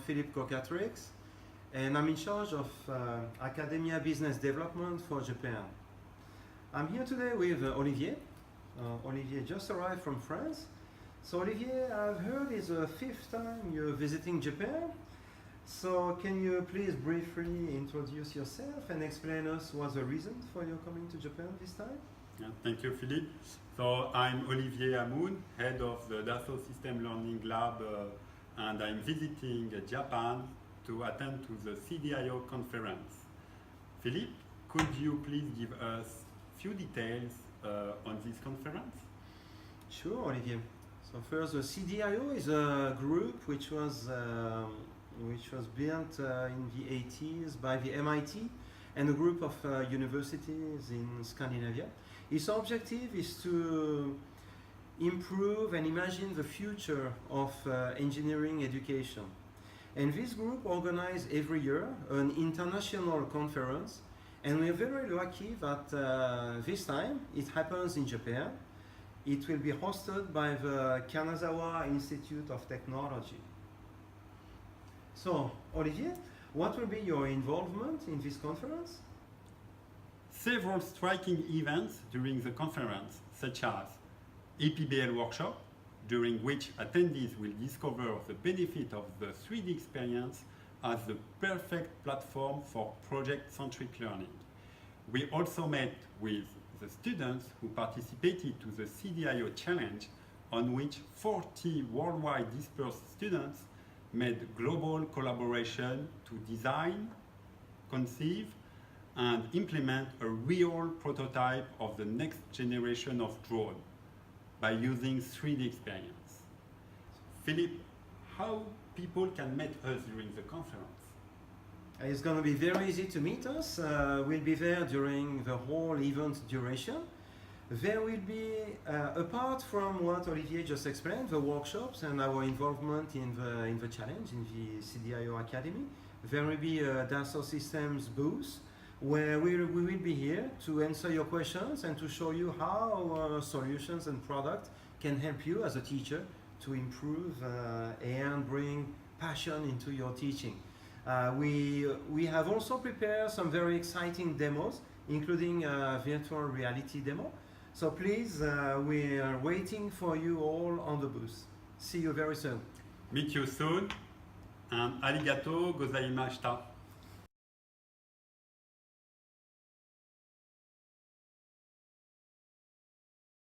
Philippe Cocatrix, and I'm in charge of academia business development for Japan. I'm here today with Olivier. Olivier just arrived from France. So Olivier, I've heard it's the 5th time you're visiting Japan. So can you please briefly introduce yourself and explain us what's the reason for your coming to Japan this time? Yeah, thank you, Philippe. So I'm Olivier Hamoun, head of the Dassault System Learning Lab, and I'm visiting Japan to attend to the CDIO conference. Philippe, could you please give us few details on this conference? Sure, Olivier. So first, the CDIO is a group which was built in the 80s by the MIT and a group of universities in Scandinavia. Its objective is to improve and imagine the future of engineering education. And this group organizes every year an international conference, and we are very lucky that this time it happens in Japan. It will be hosted by the Kanazawa Institute of Technology. So, Olivier, what will be your involvement in this conference? Several striking events during the conference, such as EPBL workshop, during which attendees will discover the benefit of the 3D experience as the perfect platform for project-centric learning. We also met with the students who participated to the CDIO challenge, on which 40 worldwide dispersed students made global collaboration to design, conceive, and implement a real prototype of the next generation of drone by using 3D experience. Philippe, how people can meet us during the conference? It's going to be very easy to meet us. We'll be there during the whole event duration. There will be, apart from what Olivier just explained, the workshops and our involvement in the challenge, in the CDIO Academy, there will be a Dassault Systems booth where we will be here to answer your questions and to show you how our solutions and product can help you as a teacher to improve and bring passion into your teaching. We have also prepared some very exciting demos, including a virtual reality demo. So please, we are waiting for you all on the booth. See you very soon. Meet you soon, and arigato gozaimashita.